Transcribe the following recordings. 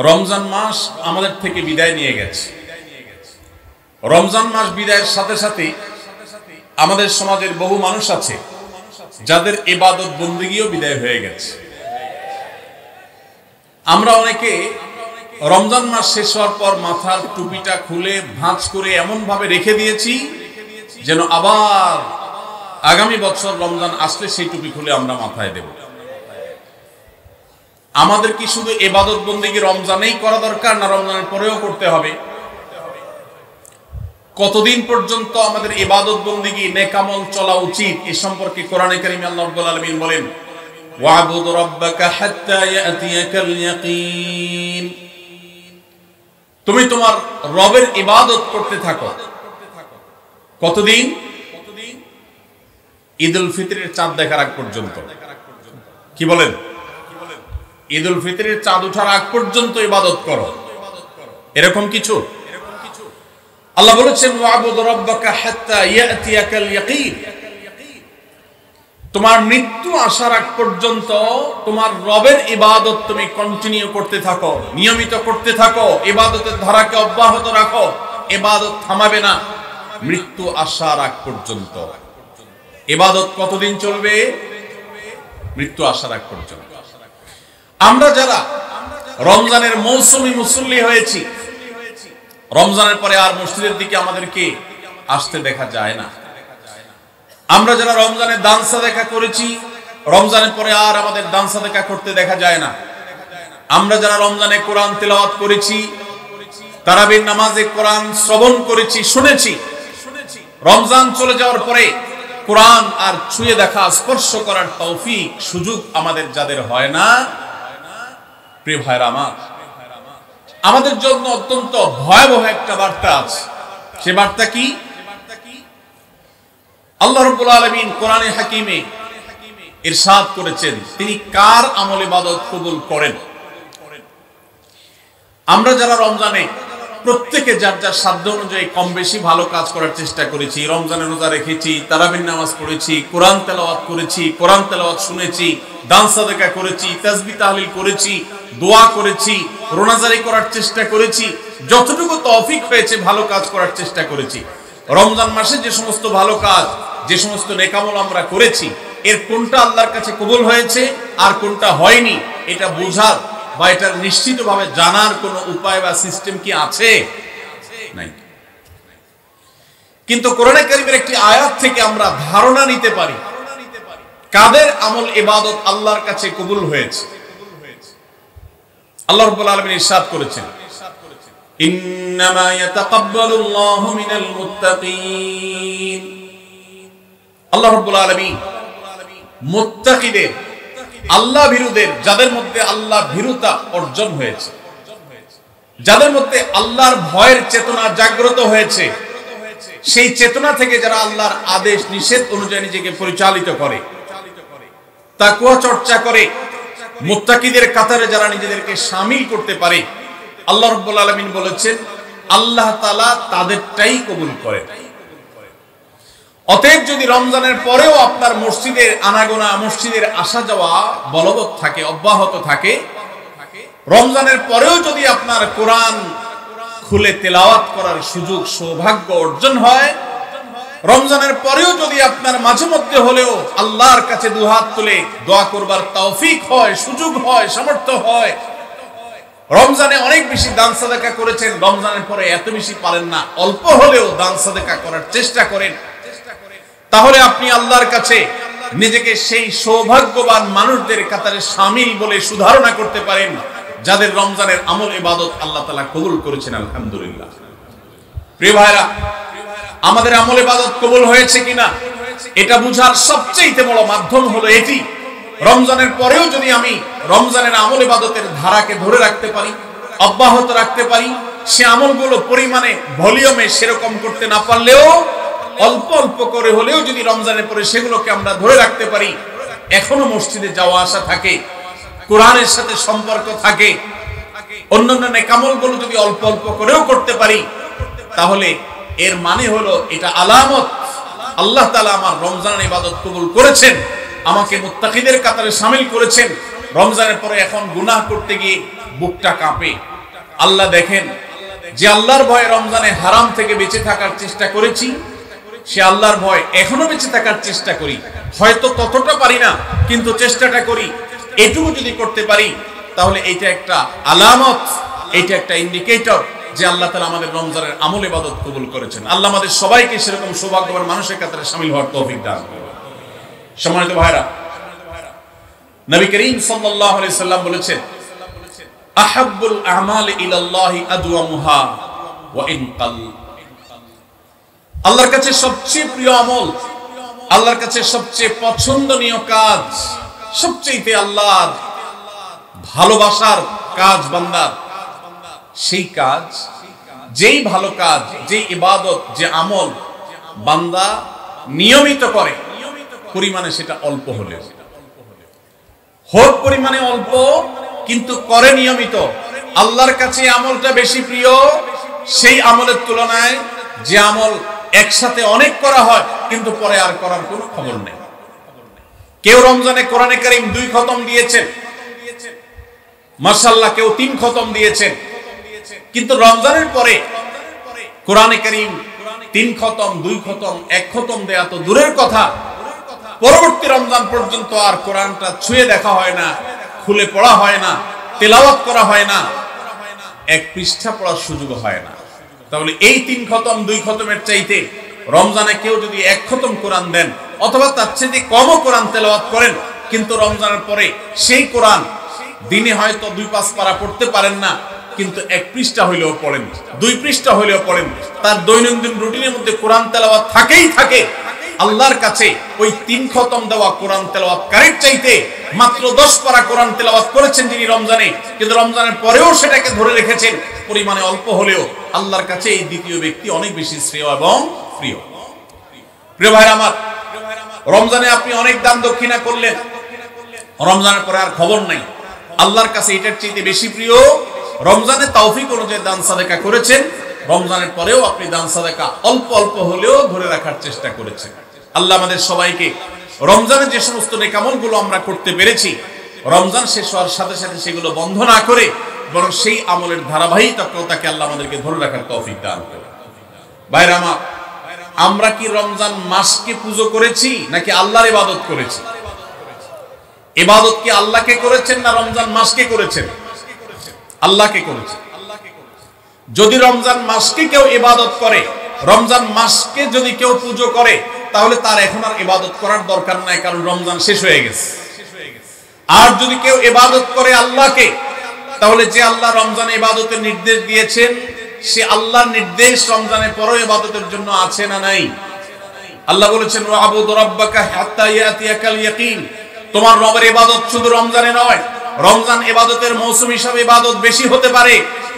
রমজান মাস আমাদের থেকে বিদায় নিয়ে গেছে। রমজান মাস বিদায়ের সাথে সাথে আমাদের সমাজের বহু মানুষ আছে যাদের ইবাদত বন্দেগীও বিদায় হয়ে গেছে। আমরা অনেকে রমজান মাস শেষ হওয়ার পর মাথার টুপিটা খুলে ভাঁজ করে এমন ভাবে রেখে দিয়েছি যেন আবার আগামী বছর রমজান আসলে সেই টুপি খুলে আমরা মাথায় দেব। আমাদের কি শুধু ইবাদত বন্দেগী রমজানেই করা দরকার, না রমজানের পরেও করতে হবে? কতদিন পর্যন্ত আমাদের ইবাদত বন্দেগী নেকামল চলা উচিত এ সম্পর্কে কোরআনে কারিমে আল্লাহ রাব্বুল আলামিন বলেন, ওয়া'বুদ রাব্বাকা হাত্তা ইয়াতিয়াকাল ইয়াকিন। তুমি তোমার রবের ইবাদত করতে থাকো। কতদিন? ঈদুল ফিতরের চাঁদ দেখার আগ পর্যন্ত। কি বলেন? ঈদুল ফিতরের চাঁদ ওঠার আগ পর্যন্ত ইবাদত করো, এরকম কিছু? আল্লাহ বলেছেন, ওয়া'বুদ রাব্বাকা হাত্তা ইয়াতিয়াকাল ইয়াকিন। তোমার মৃত্যু আসার আগ পর্যন্ত তোমার রবের ইবাদত তুমি কন্টিনিউ করতে থাকো, নিয়মিত করতে থাকো, ইবাদতের ধারাকে অব্যাহত রাখো। ইবাদত থামাবে না মৃত্যু আসার আগ পর্যন্ত। ইবাদত কতদিন চলবে? মৃত্যু আসার আগ পর্যন্ত। আমরা যারা রমজানের মৌসুমী মুসল্লি হয়েছি, রমজানের পরে আর মসজিদের দিকে আমাদেরকে আসতে দেখা যায় না। আমরা যারা রমজানে দান সাদাকা করেছি, রমজানের পরে আর আমাদের দান সাদাকা করতে দেখা যায় না। আমরা যারা রমজানে কোরআন তেলাওয়াত করেছি, তারাবির নামাজে কোরআন শ্রবণ করেছি, শুনেছি, রমজান চলে যাওয়ার পরে কোরআন আর ছুঁয়ে দেখা, স্পর্শ করার তৌফিক সুযোগ আমাদের যাদের হয় না, প্রিয় ভাইরা আমার, আমাদের জন্য অত্যন্ত ভয়াবহ একটা বার্তা আছে। সে বার্তা কি? আল্লাহ রাব্বুল আলামিন কোরআনে হাকিমে ইরশাদ করেছেন তিনি কার আমল ইবাদত কবুল করেন। আমরা যারা রমজানে প্রত্যেকে যার যার সাধ্য অনুযায়ী কম বেশি ভালো কাজ করার চেষ্টা করেছি, রমজানে রোজা রেখেছি, তারাবির নামাজ পড়েছি, কোরআন তেলাওয়াত করেছি, কোরআন তেলাওয়াত শুনেছি, দান সাদাকা করেছি, তাসবিহ তাহলিল করেছি, দোয়া করেছি, রোজাদারি করার চেষ্টা করেছি, যতটুকু তৌফিক হয়েছে ভালো কাজ করার চেষ্টা করেছি। রমজান মাসে যে সমস্ত ভালো কাজ, যে সমস্ত নেকামল আমরা করেছি, এর কোনটা আল্লাহর কাছে কবুল হয়েছে আর কোনটা হয়নি এটা বোঝার বা এটা নিশ্চিতভাবে জানার কোনো উপায় বা সিস্টেম কি আছে? নাই। কিন্তু কোরআনে কারীমের একটি আয়াত থেকে আমরা ধারণা নিতে পারি কাদের আমল ইবাদত আল্লাহর কাছে কবুল হয়েছে। আল্লাহ রাব্বুল আলামিন ইরশাদ করেছেন, ইন্নামা ইয়াতাকাব্বালুল্লাহু মিনাল মুত্তাকিন। আল্লাহ রাব্বুল আলামিন মুত্তাকিদের, আল্লাহ ভীরুদের, যাদের মধ্যে আল্লাহ ভীরুতা অর্জন হয়েছে, যাদের মধ্যে আল্লাহর ভয়ের চেতনা জাগ্রত হয়েছে, সেই চেতনা থেকে যারা আল্লাহর আদেশ নিষেধ অনুযায়ী নিজেকে পরিচালিত করে, তাকওয়া চর্চা করে, মুত্তাকিদের কাতারে যারা নিজেদেরকে শামিল করতে পারে, আল্লাহ রাব্বুল আলামিন বলেছেন আল্লাহ তাআলা তাদেরটাই কবুল করেন। অতএব যদি রমজানের পরেও আপনার মসজিদের আনাগোনা, মসজিদের আসা যাওয়া বলবৎ থাকে, অব্যাহত থাকে, রমজানের পরেও যদি আপনার কোরআন খুলে তেলাওয়াত করার সুযোগ সৌভাগ্য অর্জন হয়, রমজানের পরেও যদি আপনার মাঝে মধ্যে হলেও আল্লাহর কাছে দুহাত তুলে দোয়া করবার তৌফিক হয়, সুযোগ হয়, সামর্থ্য হয়, রমজানে অনেক বেশি দান সাদাকা করেছেন, রমজানের পরে এত বেশি পারেন না, অল্প হলেও দান সাদাকা করার চেষ্টা করেন, তাহলে আপনি আল্লাহর কাছে নিজেকে সেই সৌভাগ্যবান মানুষদের কাতারে শামিল বলে সুধারণা করতে পারেন যাদের রমজানের আমল ইবাদত আল্লাহ তাআলা কবুল করেছেন। আলহামদুলিল্লাহ। প্রিয় ভাইরা, আমাদের আমল ইবাদত কবুল হয়েছে কিনা এটা বুঝার সবচেয়ে বড় মাধ্যম হলো এটি। রমজানের পরেও যদি আমি রমজানের আমল ইবাদতের ধারাকে ধরে রাখতে পারি, অব্যাহত রাখতে পারি, সে আমলগুলো পরিমাণে, ভলিউমে সেরকম করতে না পারলেও অল্প অল্প করে হলেও যদি রমজানের পরে সেগুলোকে আমরা ধরে রাখতে পারি, এখনো মসজিদে যাওয়া আসা থাকে, কোরআনের সাথে সম্পর্ক থাকে, অন্যান্য নেকামলগুলো যদি অল্প অল্প করেও করতে পারি, তাহলে এর মানে হলো এটা আলামত আল্লাহ তাআলা আমার রমজানের ইবাদত কবুল করেছেন, আমাকে মুত্তাকিদের কাতারে শামিল করেছেন, রমজানের পরে এখন গুনাহ করতে গিয়ে বুকটা কাঁপে। আল্লাহ দেখেন, যে আল্লাহর ভয়ে রমজানে হারাম থেকে বেঁচে থাকার চেষ্টা করেছি, সে আল্লাহর ভয় এখনো বেঁচে থাকার চেষ্টা করি। হয়তো ততটা পারি না, কিন্তু চেষ্টাটা করি। এটুকু যদি করতে পারি তাহলে এটা একটা আলামত, এটা একটা ইন্ডিকেটর যে আল্লাহ তাআলা আমাদের রমজানের আমল ইবাদত কবুল করেছেন। আল্লাহ আমাদের সবাইকে সেরকম সৌভাগ্যবান মানুষের কাতারে শামিল হওয়ার তৌফিক দান করুন। সম্মানিত ভাইরা, নবী করিম সাল্লাল্লাহু আলাইহি সাল্লাম বলেছেন, আহাব্বুল আমালি ইলাল্লাহি আদওয়ামুহা ওয়া ইন কাল। আল্লাহর কাছে সবচেয়ে প্রিয় আমল, আল্লাহর কাছে সবচেয়ে পছন্দনীয় কাজ, সবচেয়ে আল্লাহর ভালোবাসার কাজ বান্দার, সেই কাজ, যেই ভালো কাজ, যেই ইবাদত, যে আমল বান্দা নিয়মিত করে, পরিমাণে সেটা অল্প হলেও হোক, পরিমাণে অল্প কিন্তু করে নিয়মিত, আল্লাহর কাছে আমলটা বেশি প্রিয় সেই আমলের তুলনায় যে আমল একসাথে অনেক করা হয় কিন্তু পরে আর করার কোনো খবর নেই। কেউ রমজানে কোরআনে কারীম 2 খতম দিয়েছেন, মাশাআল্লাহ, কেউ 3 খতম দিয়েছেন, কিন্তু রমজানের পরে কোরআনে কারীম 3 খতম, 2 খতম, 1 খতম দেয়া তো দূরের কথা, পরবর্তী রমজান পর্যন্ত আর কোরআনটা ছুঁয়ে দেখা হয় না, খুলে পড়া হয় না, তেলাওয়াত করা হয় না, 1 পৃষ্ঠা পড়ার সুযোগ হয় না। তাহলে এই 3 খতম 2 খতমের চাইতে রমজানে কেউ যদি 1 খতম কোরআন দেন, অথবা তার চেয়ে কমও কোরআন তেলাওয়াত করেন, কিন্তু রমজানের পরে সেই কোরআন দিনে হয়তো 2-5 পারা পড়তে পারেন না, কিন্তু 1 পৃষ্ঠা হইলেও পড়েন, 2 পৃষ্ঠা হইলেও পড়েন, তার দৈনন্দিন রুটিনের মধ্যে কোরআন তেলাওয়াত থাকেই থাকে। আল্লাহর কাছে ওই 3 খতম দেওয়া কোরআন তেলাওয়াতকারীর চাইতে মাত্র 10 পারা কোরআন তেলাওয়াত করেছেন যিনি রমজানে, কিন্তু রমজানের পরেও সেটাকে ধরে রেখেছেন, পরিমাণে অল্প হলেও আল্লাহর কাছে এই দ্বিতীয় ব্যক্তি অনেক বেশি শ্রেয় এবং প্রিয়। প্রিয় ভাইরা আমার, রমজানে আপনি অনেক দান দক্ষিণা করলেন, রমজানের পরে আর খবর নাই, আল্লাহর কাছে এটার চাইতে বেশি প্রিয় রমজানে তৌফিক অনুযায়ী দান সাদাকা করেছেন, রমজানের পরেও আপনি দান সাদাকা অল্প অল্প হলেও ধরে রাখার চেষ্টা করেছেন। আল্লাহ আমাদের সবাইকে রমজানে যে সমস্ত নেকামলগুলো আমরা করতে পেরেছি, রমজান শেষ হওয়ার সাথে সাথে সেগুলো বন্ধ না করে বরং সেই আমলের ধারাবাহিকতাকে আল্লাহ আমাদেরকে ধরে রাখার তৌফিক দান করুন। ভাইরা আমার, আমরা কি রমজান মাসকে পুজো করেছি নাকি আল্লাহর ইবাদত করেছি? ইবাদত কি আল্লাহকে করেছেন না রমজান মাসকে করেছেন? আল্লাহকে করেছেন। যদি রমজান মাসকে কেউ ইবাদত করে, রমজান মাসকে যদি কেউ পুজো করে, তাহলে তার এখন আর ইবাদত করার দরকার নাই, কারণ রমজান শেষ হয়ে গেছে। আর যদি কেউ ইবাদত করে আল্লাহকে, তাহলে যে আল্লাহ রমজানে ইবাদতের নির্দেশ দিয়েছেন, সে আল্লাহর নির্দেশ রমজানের পরও ইবাদতের জন্য আছে না নাই? আল্লাহ বলেছেন, ওয়াবুদ রাব্বাকা হাত্তা ইয়াতিয়াকাল ইয়াকিন। তোমার রবের ইবাদত শুধু রমজানে নয়, রমজান ইবাদতের মৌসুম হিসাবে ইবাদত বেশি হতে পারে,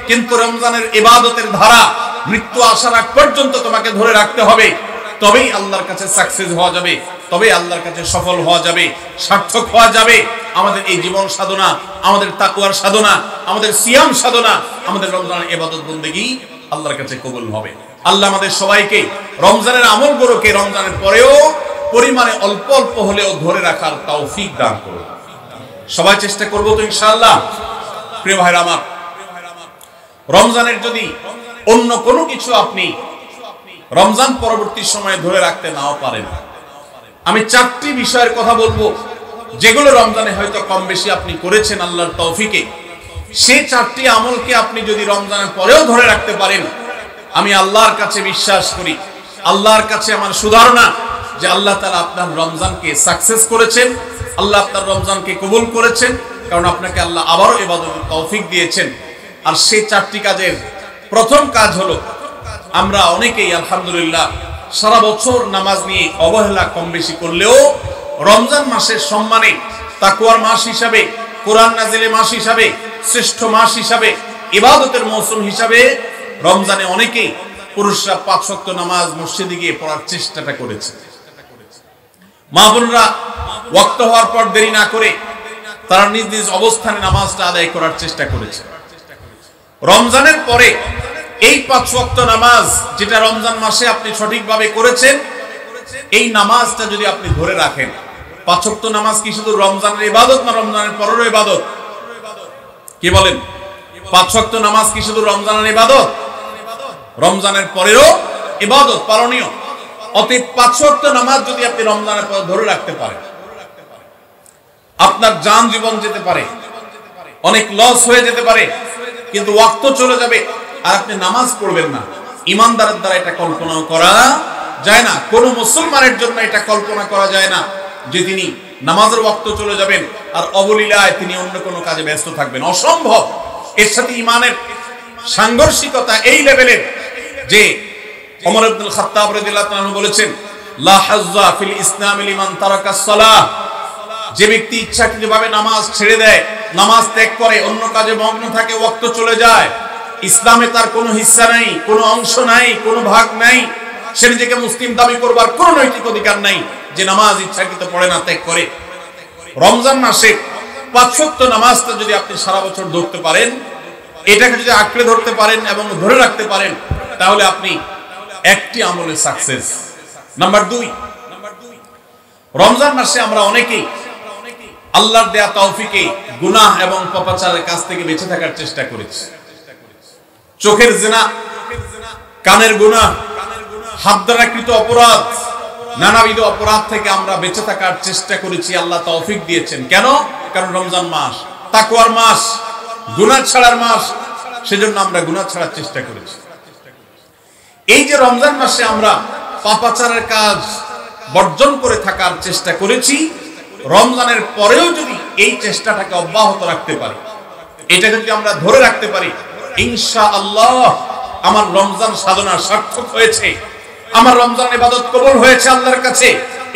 কিন্তু রমজানের ইবাদতের ধারা মৃত্যু আসার আগ পর্যন্ত তোমাকে ধরে রাখতে হবে, তবেই আল্লাহর কাছে সাকসেস হওয়া যাবে, তবেই আল্লাহর কাছে সফল হওয়া যাবে, সার্থক হওয়া যাবে। আমাদের এই জীবন সাধনা, আমাদের তাকওয়ার সাধনা, আমাদের সিয়াম সাধনা, আমাদের রমজানের ইবাদত বন্দেগী আল্লাহর কাছে কবুল হবে। আল্লাহ আমাদের সবাইকে রমজানের আমলগুলোকে রমজানের পরেও পরিমাণে অল্প অল্প হলেও ধরে রাখার তৌফিক দান করুন। সবাই চেষ্টা করব তো ইনশাআল্লাহ। প্রিয় ভাইরা আমার, রমজানের যদি অন্য কোনো কিছু আপনি রমজান পরবর্তী সময়ে ধরে রাখতে নাও পারেন, আমি 4টি বিষয়ের কথা বলবো যেগুলো রমজানে হয়তো কম বেশি আপনি করেছেন আল্লাহর তৌফিকে। সেই 4টি আমলকে আপনি যদি রমজানের পরেও ধরে রাখতে পারেন, আমি আল্লাহর কাছে বিশ্বাস করি, আল্লাহর কাছে আমার সুধারণা যে আল্লাহ তাআলা আপনার রমজানকে সাকসেস করেছেন, আল্লাহ আপনার রমজানকে কবুল করেছেন, কারণ আপনাকে আল্লাহ আবারও ইবাদতের তৌফিক দিয়েছেন। আর সেই 4টি কাজের প্রথম কাজ হলো, আমরা অনেকেই আলহামদুলিল্লাহ সারা বছর নামাজ নিয়ে অবহেলা কম বেশি করলেও রমজান মাসের সম্মানে, তাকওয়ার মাস হিসাবে, কোরআন নাজিলের মাস হিসাবে, শ্রেষ্ঠ মাস হিসাবে, ইবাদতের মৌসুম হিসাবে রমজানে অনেকেই পুরুষরা 5 ওয়াক্ত নামাজ মসজিদে গিয়ে পড়ার চেষ্টাটা করেছে। মা বোনরা ওয়াক্ত হওয়ার পর দেরি না করে তারা নিজ নিজ অবস্থানে নামাজটা আদায় করার চেষ্টা করেছে। রমজানের পরে এই 5 ওয়াক্ত নামাজ যেটা রমজান মাসে আপনি সঠিকভাবে করেছেন, এই নামাজটা যদি আপনি ধরে রাখেন, পাঁচ ওয়াক্ত নামাজ কি শুধু রমজানের ইবাদত না রমজানের পরেরও ইবাদত? কি বলেন? পাঁচ ওয়াক্ত নামাজ কি শুধু রমজানের ইবাদত? রমজানের পরেরও ইবাদত, পালনীয়। অতএব পাঁচ ওয়াক্ত নামাজ যদি আপনি রমজানের পরে ধরে রাখতে পারেন, আপনার জান জীবন যেতে পারে, অনেক লস হয়ে যেতে পারে, কিন্তু ওয়াক্ত চলে যাবে আর আপনি নামাজ পড়বেন না। ইমানদারের দ্বারা এটা কল্পনা করা যায় না। কোন মুসলমানের জন্য এটা কল্পনা করা যায় না যে তিনি নামাজের ওয়াক্ত চলে যাবেন আর অবলীলায় তিনি অন্য কোনো কাজে ব্যস্ত থাকবেন। অসম্ভব। এর সাথে ইমানের সাংঘর্ষিকতা এই লেভেলের যে ওমর ইবনুল খাত্তাব রাদিয়াল্লাহু তাআলা বলেছেন, লা হাজ্জা ফিল ইসলাম লিমান তারাকাস সালাহ। যে ব্যক্তি ইচ্ছাকৃতভাবে নামাজ ছেড়ে দেয়, নামাজ ত্যাগ করে, অন্য কাজে মগ্ন থাকে, ওয়াক্ত চলে যায়, ইসলামে তার কোনো হিস্সা নাই, কোনো অংশ নাই, কোনো ভাগ নাই। সে নিজেকে মুসলিম দাবি করবার কোনো নৈতিক অধিকার নাই যে নামাজ ইচ্ছাকৃত পড়ে না, ত্যাগ করে। রমজান মাসে পাঁচ ওয়াক্ত নামাজটা যদি আপনি সারা বছর ধরতে পারেন, এটাকে যদি আঁকড়ে ধরতে পারেন এবং ধরে রাখতে পারেন, তাহলে আপনি একটি আমলে সাকসেস। নাম্বার 2, রমজান মাসে আমরা অনেকেই আল্লাহর দেয়া তৌফিকে গুনাহ এবং পাপাচারের কাছ থেকে বেঁচে থাকার চেষ্টা করেছি। চোখের জিনা, কানের গুনাহ, হাত দ্বারা কৃত অপরাধ, নানাবিধ অপরাধ থেকে আমরা বেঁচে থাকার চেষ্টা করেছি। আল্লাহ তৌফিক দিয়েছেন। কেন? কারণ রমজান মাস তাকওয়ার মাস, গুনাহ ছাড়ার মাস, সেজন্য আমরা গুনাহ ছাড়ার চেষ্টা করেছি। এই যে রমজান মাসে আমরা পাপাচারের কাজ বর্জন করে থাকার চেষ্টা করেছি, রমজানের পরেও যদি এই চেষ্টাটাকে অব্যাহত রাখতে পারি, এটা যদি আমরা ধরে রাখতে পারি, ইনশাআল্লাহ আমার রমজান সাধনা সার্থক হয়েছে, আমার রমজান ইবাদত কবুল হয়েছে আল্লাহর কাছে।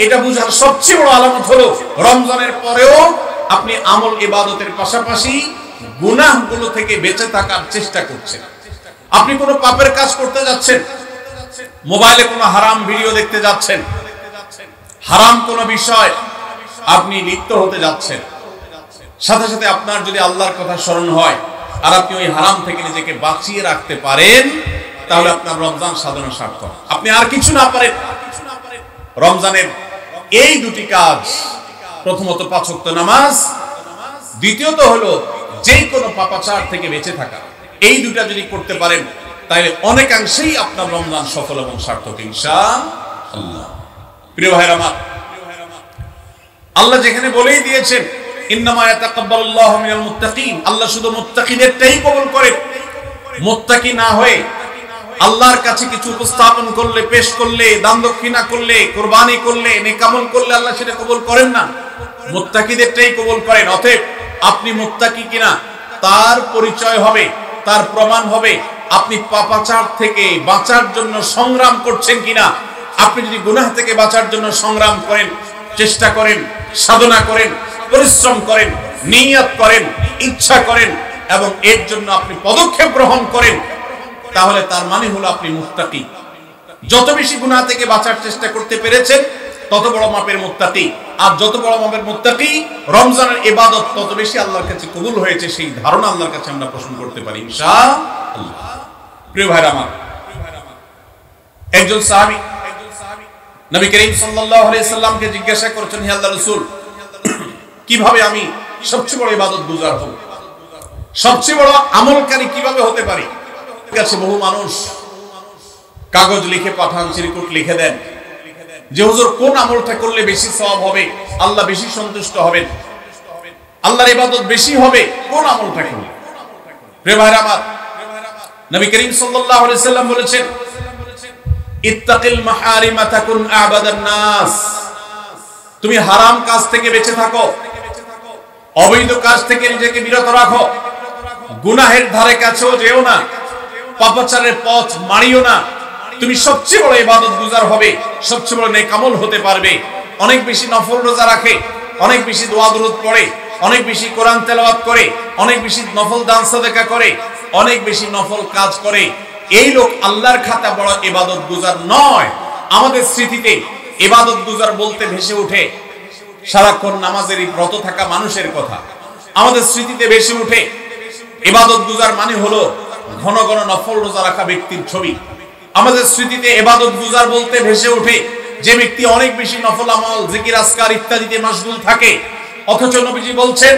এটা বুঝার সবচেয়ে বড় আলামত হলো রমজানের পরেও আপনি আমল ইবাদতের পাশাপাশি গুনাহগুলো থেকে বেঁচে থাকার চেষ্টা করছেন। আপনি কোনো পাপের কাজ করতে যাচ্ছেন, মোবাইলে কোনো হারাম ভিডিও দেখতে যাচ্ছেন, হারাম কোনো বিষয় আপনি লিপ্ত হতে যাচ্ছেন, সাথে সাথে আপনার যদি আল্লাহর কথা স্মরণ হয় আর আপনি ওই হারাম থেকে নিজেকে বাঁচিয়ে রাখতে পারেন, তাহলে আপনার রমজান সাধনা সার্থক। আপনি আর কিছু না পারেন, রমজানের এই দুটি কাজ, প্রথমত পাঁচ ওয়াক্ত নামাজ, দ্বিতীয়ত হলো যে কোনো পাপাচার থেকে বেঁচে থাকা, এই দুটা যদি করতে পারেন তাহলে অনেকাংশেই আপনার রমজান সফল এবং সার্থক ইনশাআল্লাহ। প্রিয় ভাইরা আমার, আল্লাহ যেখানে বলেই দিয়েছেন ইন্নামা ইয়াতাকাব্বালুল্লাহু মিনাল মুত্তাকিন, আল্লাহ শুধু মুত্তাকিদেরটাই কবুল করেন। মুত্তাকি না হয়ে আল্লাহর কাছে কিছু উপস্থাপন করলে, পেশ করলে, দান দক্ষিণা করলে, কুরবানি করলে, নেক আমল করলে আল্লাহ সেটা কবুল করেন না, মুত্তাকিদেরটাই কবুল করেন। অতএব আপনি মুত্তাকি কিনা তার পরিচয় হবে, তার প্রমাণ হবে আপনি পাপাচার থেকে বাঁচার জন্য সংগ্রাম করছেন কিনা। আপনি যদি গুনাহ থেকে বাঁচার জন্য সংগ্রাম করেন, চেষ্টা করেন, সাধনা করেন, পরিশ্রম করেন, নিয়ত করেন, ইচ্ছা করেন এবং এর জন্য আপনি পদক্ষেপ গ্রহণ করেন, তাহলে তার মানে হলো আপনি মুত্তাকি। যত বেশি গুনাহ থেকে বাঁচার চেষ্টা করতে পেরেছেন তত বড় মাপের মুত্তাকি। আর যত বড় মাপের মুত্তাকি, রমজানের ইবাদত তত বেশি আল্লাহর কাছে কবুল হয়েছে, সেই ধারণা আল্লাহর কাছে আমরা পোষণ করতে পারি ইনশাআল্লাহ। প্রিয় ভাইরা আমার, একজন সাহাবী নবী করিম সাল্লাল্লাহু আলাইহি সাল্লামকে জিজ্ঞাসা করেছেন, হে আল্লাহর রাসূল, কিভাবে আমি সবচেয়ে বড় ইবাদত গুজার হব, সবচেয়ে বড় আমলকারী কিভাবে হতে পারি? কাছে বহু মানুষ কাগজ লিখে পাঠান, চিরকুট লিখে দেন যে হুজুর কোন আমলটা করলে বেশি সওয়াব হবে, আল্লাহ বেশি সন্তুষ্ট হবেন, আল্লাহর ইবাদত বেশি হবে, কোন আমলটা করলে? প্রিয় ভাইরা আমার, নবী করিম সাল্লাল্লাহু আলাইহি সাল্লাম বলেছেন, ইত্তাকিল মাহারিমা তাকুন আবাদান নাস। তুমি হারাম কাজ থেকে বেঁচে থাকো, অবৈধ কাজ থেকে নিজেকে বিরত রাখো, গুনাহের ধারে কাছেও যেও না, পাপাচারের পথ মারিও না। তুমি সবচেয়ে বড় ইবাদত গুজার হবে, সবচেয়ে বড় নেক আমল হতে পারবে। অনেক বেশি নফল রোজা রাখে, অনেক বেশি দোয়া দুরূদ পড়ে, অনেক বেশি কোরআন তেলাওয়াত করে, অনেক বেশি নফল দান সাদাকা করে, অনেক বেশি নফল কাজ করে, এই লোক আল্লাহর খাতা বড় ইবাদত গুজার নয়। আমাদের স্মৃতিতে ইবাদত গুজার বলতে ভেসে ওঠে সারাক্ষণ নামাজেরই ব্রত থাকা মানুষের কথা। আমাদের স্মৃতিতে ভেসে ওঠে ইবাদত গুজার মানে হলো ঘন ঘন নফল রোজা রাখা ব্যক্তির ছবি। আমাদের স্মৃতিতে ইবাদত গুজার বলতে ভেসে ওঠে যে ব্যক্তি অনেক বেশি নফল আমল জিকির আজকার ইত্যাদিতে মাশগুল থাকে, অথচ নবীজি বলছেন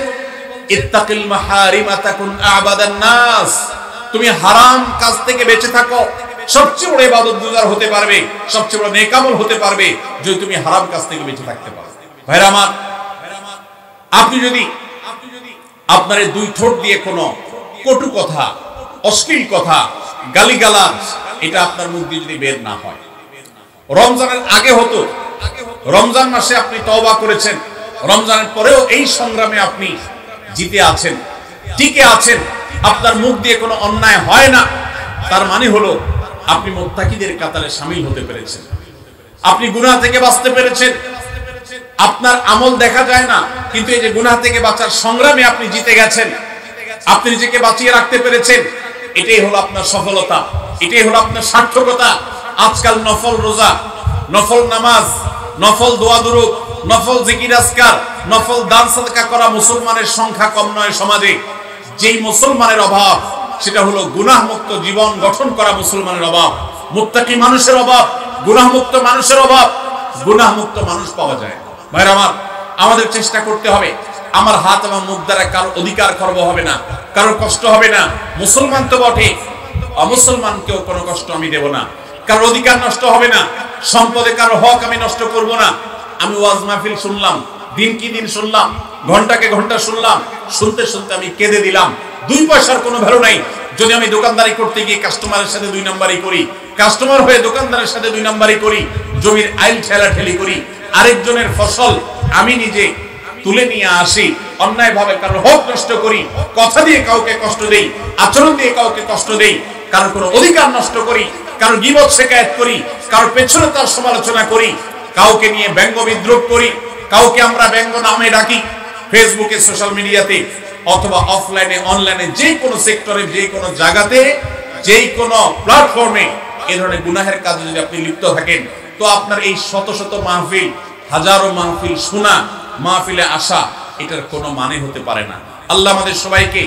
ইত্তাকিল মাহারিমা তাকুন আবাদান নাস, তুমি হারাম কাজ থেকে বেঁচে থাকো, সবচেয়ে বড় ইবাদতগুজার হতে পারবে, সবচেয়ে বড় নেক আমল হতে পারবে যদি তুমি হারাম কাজ থেকে বেঁচে থাকতে পারো। ভাইরা আমার, আপনি যদি আপনার এই দুই ঠোঁট দিয়ে কোনো কটু কথা, অশ্লীল কথা, গালিগালাজ এটা আপনার মুখ দিয়ে যদি বের না হয়, রমজানের আগে হতো, রমজান মাসে আপনি তওবা করেছেন, রমজানের পরেও এই সংগ্রামে আপনি জিতে আছেন, টিকে আছেন, আপনার মুখ দিয়ে কোনো অন্যায় হয় না, তার মানে হলো আপনি মুত্তাকিদের কাতারে শামিল হতে পেরেছেন, আপনি গুনাহ থেকে বাঁচতে পেরেছেন। আপনার আমল দেখা যায় না, কিন্তু এই যে গুনাহ থেকে বাঁচার সংগ্রামে আপনি জিতে গেছেন, আপনি নিজেকে বাঁচিয়ে রাখতে পেরেছেন, এটাই হলো আপনার সফলতা, এটাই হলো আপনার সার্থকতা। আজকাল নফল রোজা, নফল নামাজ, নফল দোয়া দুরূদ, নফল জিকির আজকার, নফল দান সাদকা করা মুসলমানের সংখ্যা কম নয় সমাজে। যেই মুসলমানের অভাব সেটা হলো গুনাহমুক্ত জীবন গঠন করা মুসলমানের অভাব, মুত্তাকি মানুষের অভাব, গুনাহমুক্ত মানুষের অভাব। গুনাহমুক্ত মানুষ পাওয়া যায়। ভাইরা আমার, আমাদের চেষ্টা করতে হবে আমার হাত এবং মুখ দ্বারা কারো অধিকার খর্ব হবে না, কারোর কষ্ট হবে না। মুসলমান তো বটে, অমুসলমানকেও কোনো কষ্ট আমি দেব না, কারোর অধিকার নষ্ট হবে না, সম্পদে কারো হক আমি নষ্ট করব না। আমি ওয়াজ মাহফিল শুনলাম, দিন কি দিন শুনলাম, ঘন্টাকে ঘন্টা শুনলাম, শুনতে শুনতে আমি কেঁদে দিলাম। 2 পয়সার কোনো ভ্যালু নাই যদি আমি দোকানদারি করতে গিয়ে কাস্টমারের সাথে 2 নাম্বারই করি, কাস্টমার হয়ে দোকানদারের সাথে 2 নাম্বারই করি, জমির আইল ঠেলাঠেলি করি, আরেকজনের ফসল আমি নিজে তুলে নিয়ে আসি, অন্যায়ভাবে কারোর হক নষ্ট করি, কথা দিয়ে কাউকে কষ্ট দেই, আচরণ দিয়ে কাউকে কষ্ট দেই, কারোর কোনো অধিকার নষ্ট করি, কারোর গীবত শিকায়েত করি, কারোর পেছনে তার সমালোচনা করি, কাউকে নিয়ে ব্যঙ্গ বিদ্রুপ করি, কাউকে আমরা ব্যঙ্গ নামে ডাকি, ফেসবুকে, সোশ্যাল মিডিয়াতে অথবা অফলাইনে অনলাইনে যে কোনো সেক্টরে, যে কোনো জায়গাতে, যে কোনো প্ল্যাটফর্মে এ ধরনের গুনাহের কাজে যদি আপনি লিপ্ত থাকেন, তো আপনার এই শত শত মাহফিল, হাজারো মাহফিল শোনা, মাহফিলে আসা, এটার কোনো মানে হতে পারে না। আল্লাহ আমাদের সবাইকে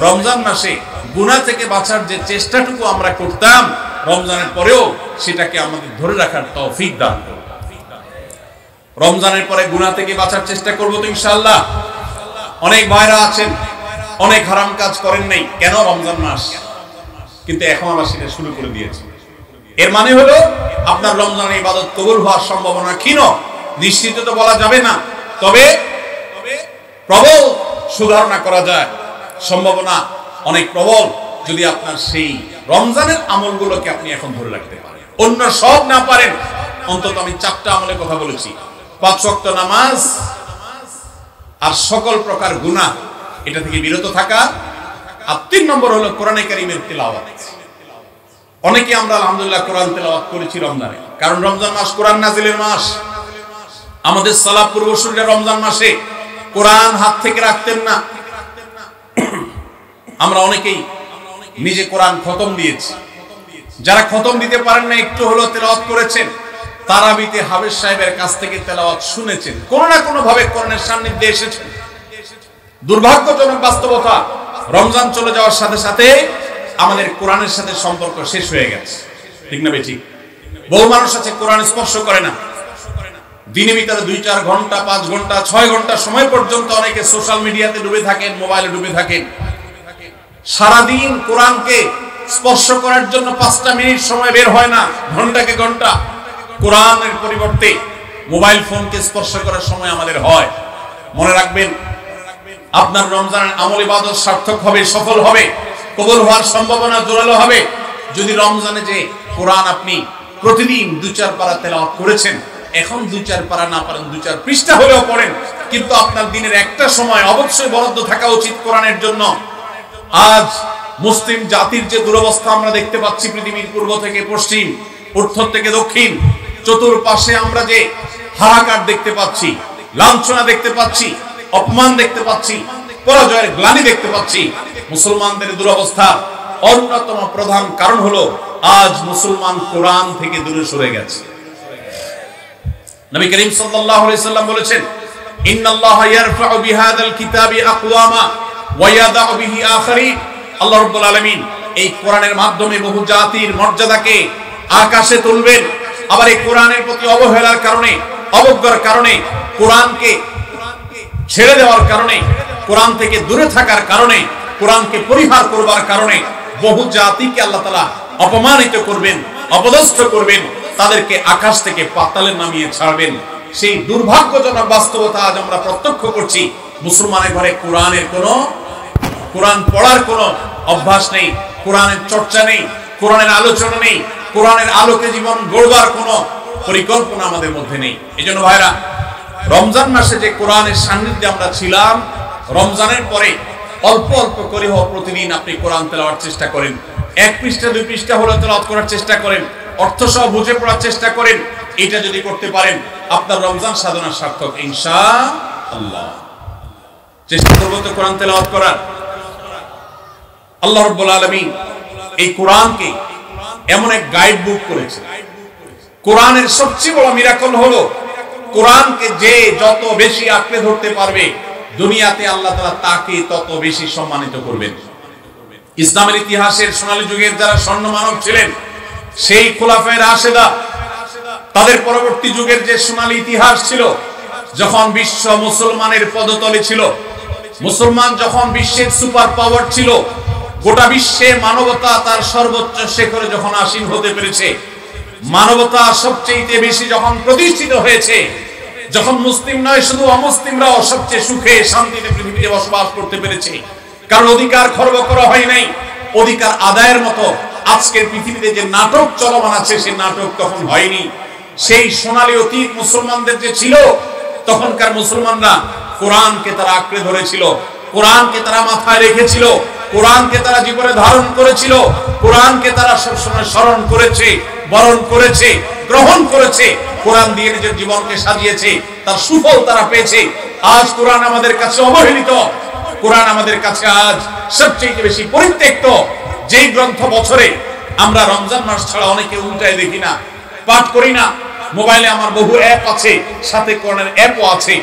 রমজান মাসে গুনাহ থেকে বাঁচার যে চেষ্টাটুকু আমরা করতাম রমজানের পরেও সেটাকে আমাদের ধরে রাখার তৌফিক দান করুন। রমজানের পরে গুনাহ থেকে বাঁচার চেষ্টা করব তো ইনশাআল্লাহ। অনেক ভাইরা আছেন অনেক হারাম কাজ করেন নাই, কেন? রমজান মাস, কিন্তু এখন আবার সেটা শুরু করে দিয়েছে। এর মানে হলো আপনার রমজানের ইবাদত কবুল হওয়ার সম্ভাবনা ক্ষীণ, নিশ্চিত তো বলা যাবে না, তবে প্রবল সুধারণা করা যায়, সম্ভাবনা অনেক প্রবল যদি আপনার সেই রমজানের আমলগুলোকে আপনি এখন ধরে রাখতে পারেন। অন্য সব না পারেন, অন্তত আমি 4টা আমলের কথা বলেছি, 5 ওয়াক্ত নামাজ আর সকল প্রকার গুনাহ এটা থেকে বিরত থাকা, আর 3 নম্বর হলো কোরআনে কারীমের তেলাওয়াত। অনেকে আমরা আলহামদুলিল্লাহ কোরআন তেলাওয়াত করেছি রমজানে, কারণ রমজান মাস কোরআন নাজিলের মাস। আমাদের সালাফ পূর্বসূরীরা রমজান মাসে কোরআন হাত থেকে রাখতেন না। আমরা অনেকেই নিজে কোরআন খতম দিয়েছি, যারা খতম দিতে পারেন না একটু হলো তেলাওয়াত করেছেন, তারাবিতে হাফেজ সাহেবের কাছ থেকে তেলাওয়াত শুনেছেন, কোনো না কোনো ভাবে কোরআনের সান্নিধ্যে এসেছেন। দুর্ভাগ্যজনক বাস্তবতা, রমজান চলে যাওয়ার সাথে সাথে আমাদের কোরআনের সাথে সম্পর্ক শেষ হয়ে গেছে, ঠিক না বেঠিক? বহু মানুষ আছে কোরআন স্পর্শ করে না, দিনের ভিতরে 2-4 ঘন্টা, 5 ঘন্টা, 6 ঘন্টা সময় পর্যন্ত অনেকে সোশ্যাল মিডিয়াতে ডুবে থাকেন, মোবাইলে ডুবে থাকেন। সারাদিন কোরআনকে স্পর্শ করার জন্য 5টা মিনিট সময় বের হয় না, ঘন্টাকে ঘন্টা কোরআনের পরিবর্তে মোবাইল ফোনকে স্পর্শ করার সময় আমাদের হয়। মনে রাখবেন, আপনার রমজানের আমল ইবাদত সার্থক হবে, সফল হবে, কবুল হওয়ার সম্ভাবনা জোরালো হবে যদি রমজানে যে কোরআন আপনি প্রতিদিন 2-4 পারা তেলাওয়াত করেছেন, এখন 2-4 পারা না পারেন 2-4 পৃষ্ঠা হলেও পড়েন, কিন্তু আপনার দিনের একটা সময় অবশ্যই বরাদ্দ থাকা উচিত কোরআনের জন্য। আজ মুসলিম জাতির যে দুরবস্থা আমরা দেখতে পাচ্ছি, পৃথিবীর পূর্ব থেকে পশ্চিম, উত্তর থেকে দক্ষিণ, চতুর্পাশে আমরা যে হাহাকার দেখতে পাচ্ছি, লাঞ্ছনা দেখতে পাচ্ছি, অপমান দেখতে পাচ্ছি, পরাজয়ের গ্লানি দেখতে পাচ্ছি, মুসলমানদের দুরবস্থা অন্যতম প্রধান কারণ হলো আজ মুসলমান কোরআন থেকে দূরে সরে গেছে। নবী করিম সাল্লাল্লাহু আলাইহি সাল্লাম বলেছেন, ইন্নাল্লাহা ইয়ারফাউ বিহাদাল কিতাবি আকওয়ামা ওয়া ইয়াদাউ বিহি আখারিন। আল্লাহ রাব্বুল আলামিন এই কোরআনের মাধ্যমে বহু জাতির মর্যাদাকে আকাশে তুলবেন, আবার এই কোরআনের প্রতি অবহেলার কারণে, অবজ্ঞার কারণে, কোরআনকে ছেড়ে দেওয়ার কারণে, কোরআন থেকে দূরে থাকার কারণে, কোরআনকে পরিহার করবার কারণে বহু জাতিকে আল্লাহ তাআলা অপমানিত করবেন, অপদস্থ করবেন, তাদেরকে আকাশ থেকে পাতালে নামিয়ে ছাড়বেন। সেই দুর্ভাগ্যজনক বাস্তবতা আজ আমরা প্রত্যক্ষ করছি। মুসলমানের ঘরে কোরআন পড়ার কোনো অভ্যাস নেই, কোরআনের চর্চা নেই, কোরআনের আলোচনা নেই, কোরআনের আলোকে জীবন গড়বার কোনো পরিকল্পনা আমাদের মধ্যে নেই। এজন্য ভাইরা, রমজান মাসে যে কোরআনের সান্নিধ্যে আমরা ছিলাম, রমজানের পরে অল্প অল্প করে হোক প্রতিদিন আপনি কোরআন তেলাওয়ার চেষ্টা করেন। 1 পৃষ্ঠা 2 পৃষ্ঠা হলে তেলাওয়াত করার চেষ্টা করেন, অর্থ সহ বুঝে পড়ার চেষ্টা করেন। এটা যদি করতে পারেন আপনার রমজান সাধনা সার্থক ইনশাআল্লাহ। চেষ্টা করব তো কোরআন তেলাওয়াত করার। আল্লাহ রাব্বুল আলামিন এই কোরআনকে এমন এক গাইড বুক করেছে। কোরআনের সবচেয়ে বড় মিরাকল হলো কোরআনকে যে যত বেশি আঁকড়ে ধরতে পারবে দুনিয়াতে আল্লাহ তাআলা তাকে তত বেশি সম্মানিত করবেন। ইসলামের ইতিহাসের সোনালী যুগের যারা স্বর্ণ মানব ছিলেন, সেই খোলাফায়ে রাশেদা, তাদের পরবর্তী যুগের যে সোনালী ইতিহাস ছিল, যখন বিশ্ব মুসলমানের পদতলে ছিল, মুসলমান যখন বিশ্বের সুপার পাওয়ার ছিল, গোটা বিশ্বে মানবতা তার সর্বোচ্চ শিখরে যখন আসীন হতে পেরেছে, মানবতা সবচেয়ে বেশি যখন প্রতিষ্ঠিত হয়েছে, যখন মুসলিম নয় শুধু অমুসলিমরাও সবচেয়ে সুখে শান্তিতে পৃথিবীতে বসবাস করতে পেরেছে, কারণ অধিকার খর্ব করা হয় নাই, অধিকার আদায়ের মতো আজকের পৃথিবীতে যে নাটক চলমান আছে সেই নাটক তখন হয়নি। সেই সোনালী অতীত মুসলমানদের যে ছিল, তখনকার মুসলমানরা কোরআনকে তারা আঁকড়ে ধরেছিল, কোরআনকে তারা মাথায় রেখেছিল, কোরআনকে তারা জীবনে ধারণ করেছিল, কোরআনকে তারা সবসময় স্মরণ করেছে, বরণ করেছে, গ্রহণ করেছে, কোরআন দিয়ে নিজের জীবনকে সাজিয়েছে, তার সুফল তারা পেয়েছে। আজ কোরআন আমাদের কাছে অবহেলিত, কোরআন আমাদের কাছে আজ সবচেয়ে বেশি পরিত্যক্ত। যেই গ্রন্থ বছরে আমরা রমজান মাস ছাড়া অনেকে উল্টায় দেখি না, পাঠ করি না। মোবাইলে আমার বহু অ্যাপ আছে, সাথে কোরআনের অ্যাপও আছে।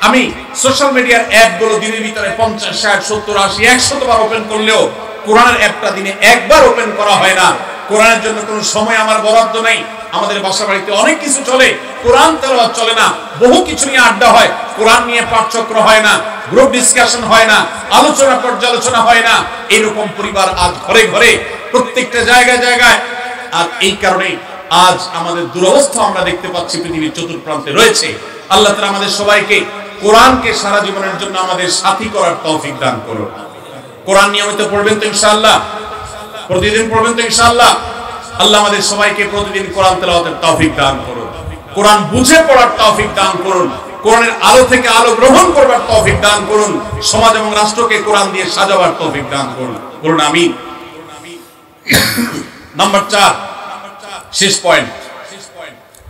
আমি সোশ্যাল মিডিয়ার অ্যাপগুলো দিনের ভিতরে 50, 60, 70, 80, 100 বার ওপেন করলেও কোরআনের অ্যাপটা দিনে একবার ওপেন করা হয় না। কোরআনের জন্য কোনো সময় আমার বরাদ্দ নেই। আমাদের বাসা বাড়িতে অনেক কিছু চলে, কোরআন তেলাওয়াত চলে না। বহু কিছু নিয়ে আড্ডা হয়, কোরআন নিয়ে পাঠচক্র হয় না, গ্রুপ ডিসকাশন হয় না, আলোচনা পর্যালোচনা হয় না। এরকম পরিবার আজ ঘরে ঘরে, প্রত্যেকটা জায়গায় জায়গায়। আর এই কারণে আজ আমাদের দুরবস্থা আমরা দেখতে পাচ্ছি পৃথিবীর চতুর্প্রান্তে রয়েছে। আল্লাহ তাআলা আমাদের সবাইকে কোরআনকে সারা জীবনের জন্য আমাদের সাথী করার তৌফিক দান করুন। কোরআন নিয়মিত পড়বেন তো ইনশাআল্লাহ, প্রতিদিন পড়বেন তো ইনশাআল্লাহ। আল্লাহ আমাদের সবাইকে প্রতিদিন কোরআন তেলাওয়াতের তৌফিক দান করুন, কোরআন বুঝে পড়ার তৌফিক দান করুন, কোরআনের আলো থেকে আলো গ্রহণ করবার তৌফিক দান করুন, সমাজ এবং রাষ্ট্রকে কোরআন দিয়ে সাজাবার তৌফিক দান করুন। বলুন আমিন। নাম্বার 4, শেষ পয়েন্ট।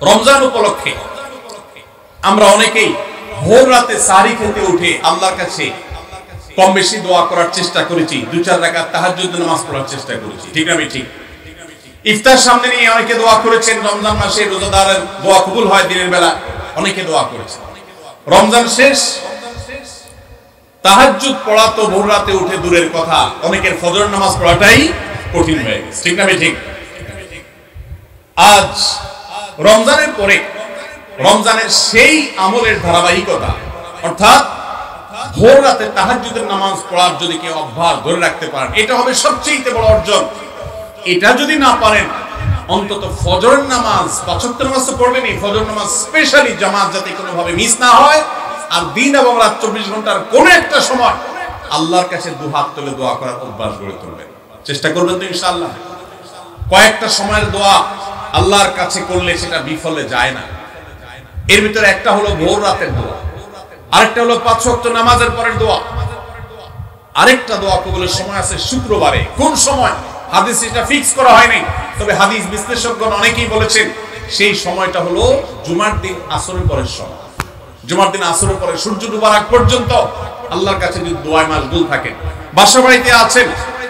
রমজান উপলক্ষে আমরা অনেকেই ভোর রাতে সাহরি খেতে উঠে আল্লাহর কাছে কম বেশি দোয়া করার চেষ্টা করেছি, 2-4 রাকাত তাহাজ্জুদ নামাজ পড়ার চেষ্টা করেছি, ঠিক না ঠিক? ইফতার সামনে নিয়ে অনেকে দোয়া করেছেন। রমজান মাসে রোজাদারের দোয়া কবুল হয় দিনের বেলা, অনেকে দোয়া করেছেন। রমজান শেষ, তাহাজ্জুদ পড়া তো ভোর রাতে উঠে দূরের কথা, অনেকের ফজর নামাজ পড়াটাই কঠিন হয়ে গেছে, ঠিক না ঠিক? আজ রমজানের পরে রমজানের সেই আমলের ধারাবাহিকতা, অর্থাৎ ভোর রাতে তাহাজ্জুদের নামাজ পড়ার যদি কেউ অভ্যাস ধরে রাখতে পারেন, এটা হবে সবচেয়ে বড় অর্জন। এটা যদি না পারেন, অন্তত ফজরের নামাজ, 5 ওয়াক্ত নামাজ তো পড়বেনই, ফজর নামাজ স্পেশালি জামাত যাতে কোনোভাবে মিস না হয়। আর দিন এবং রাত 24 ঘন্টার কোন একটা সময় আল্লাহর কাছে দুহাত তুলে দোয়া করার অভ্যাস গড়ে তুলবেন, চেষ্টা করবেন তো ইনশাআল্লাহ। কয়েকটা সময়ের দোয়া আল্লাহর কাছে করলে সেটা বিফলে যায় না। এর ভিতরে একটা হলো ভোর রাতের দোয়া, আরেকটা হলো 5 ওয়াক্ত নামাজের পরের দোয়া, আরেকটা দোয়া কবুলের সময় আছে শুক্রবারে। কোন সময় হাদিসে এটা ফিক্স করা হয়নি, তবে হাদিস বিশ্লেষকগণ অনেকেই বলেছেন সেই সময়টা হলো জুমার দিন আসরের পরের সময়। জুমার দিন আসরের পরে সূর্য ডুবার আগ পর্যন্ত আল্লাহর কাছে যদি দোয়ায় মাশগুল থাকেন, বাসা বাড়িতে আছেন,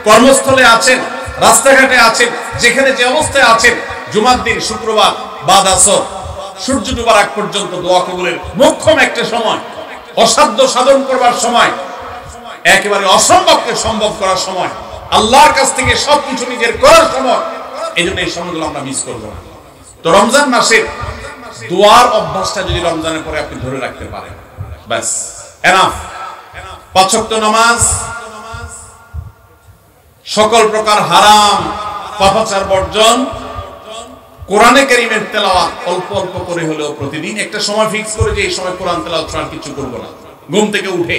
কর্মস্থলে আছেন, রাস্তাঘাটে আছেন, যেখানে যে অবস্থায় আছেন, জুমার দিন শুক্রবার বাদ আসর সূর্য ডুবার আগ পর্যন্ত দোয়া কবুলের মোক্ষম একটা সময়, অসাধ্য সাধন করবার সময়, একেবারে অসম্ভবকে সম্ভব করার সময়, আল্লাহর কাছ থেকে সবকিছু নিজের করার সময়। এই জন্য এই সময়গুলো আমরা মিস করবো না। তো রমজান মাসের দোয়ার অভ্যাসটা যদি রমজানের পরে আপনি ধরে রাখতে পারেন, ব্যাস এনাফ। 5 ওয়াক্ত নামাজ, সকল প্রকার হারাম পাপাচার বর্জন, কোরআনে কারীমের তেলাওয়াত অল্প অল্প করে হলেও প্রতিদিন একটা সময় ফিক্স করে যে এই সময় কোরআন তেলাওয়াত ছাড়া কিছু করব না। ঘুম থেকে উঠে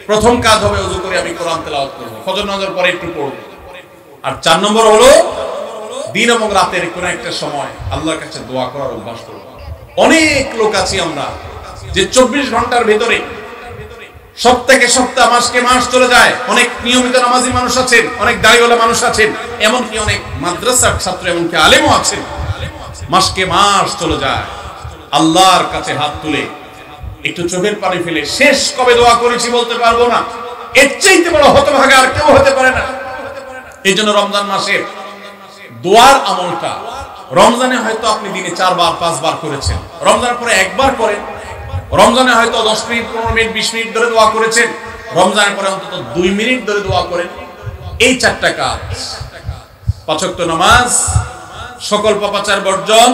প্রথম কাজ হবে ওযু করে আমি কোরআন তেলাওয়াত করব, ফজর নামাজের পরে একটু পড়ব। আর 4 নম্বর হলো দিন এবং রাতের কোন একটা সময় আল্লাহর কাছে দোয়া করার অভ্যাস করব। অনেক লোক আছি আমরা যে 24 ঘন্টার ভিতরে সপ্তাহে সপ্তাহ, মাসকে মাস চলে যায়। অনেক নিয়মিত নামাজি মানুষ আছেন, অনেক দাড়িওয়ালা মানুষ আছেন, এমনকি অনেক মাদ্রাসার ছাত্র, এমনকি আলেমও আছেন। মাসকে মাস চলে যায়, আল্লাহর কাছে হাত তুলে একটু চোখের পানি ফেলে শেষ কবে দোয়া করেছি বলতে পারবো না। এর চাইতে বড় হতভাগা আর কেউ হতে পারে না। এই জন্য রমজান মাসের দোয়ার আমলটা, রমজানে হয়তো আপনি দিনে 4 বার 5 বার করেছেন, রমজানের পরে একবার করেন। রমজানে হয়তো 10 মিনিট 15 মিনিট 20 মিনিট ধরে দোয়া করেছেন, রমজানের পরে অন্তত 2 মিনিট ধরে দোয়া করেন। এই 4টা কাজ, 5 ওয়াক্ত নামাজ, সকল পাপাচার বর্জন,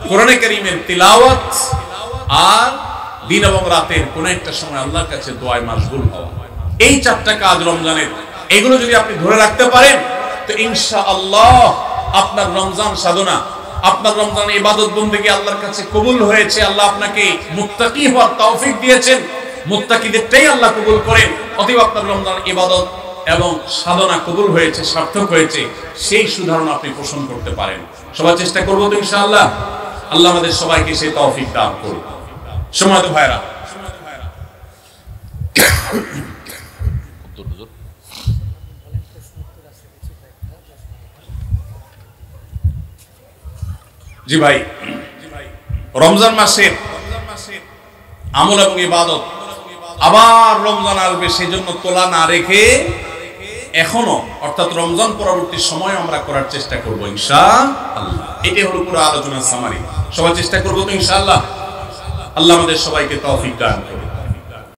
কোরআনে কারীমের তিলাওয়াত, আর দিন এবং রাতের কোন একটা সময় আল্লাহর কাছে দোয়ায় মাশগুল হওয়া, এই 4টা কাজ রমজানের, এগুলো যদি আপনি ধরে রাখতে পারেন তো ইনশাআল্লাহ আপনার রমজান সাধনা, আপনার রমজান ইবাদত বন্দেগী আল্লাহর কাছে কবুল হয়েছে। আল্লাহ আপনাকে মুত্তাকি হওয়ার তৌফিক দিয়েছেন, মুত্তাকিদেরটাই আল্লাহ কবুল করেন। অতএব আপনার রমজান ইবাদত এবং সাধনা কবুল হয়েছে, সার্থক হয়েছে, সেই সুধারণা আপনি পোষণ করতে পারেন। সবাই চেষ্টা করবো তো ইনশাআল্লাহ। আল্লাহ আমাদের সবাইকে সেই তৌফিক দান করুন। সম্মানিত ভাইরা, জি ভাই, রমজান মাসের আমল এবং ইবাদত আবার রমজান আসবে, সেজন্য তোলা না রেখে এখনো, অর্থাৎ রমজান পরবর্তী সময় আমরা করার চেষ্টা করবো ইনশাআল্লাহ। এটাই হলো পুরো আলোচনার সামারি। সবাই চেষ্টা করবো তো ইনশাআল্লাহ। আল্লাহ আমাদের সবাইকে তৌফিক দান করুন।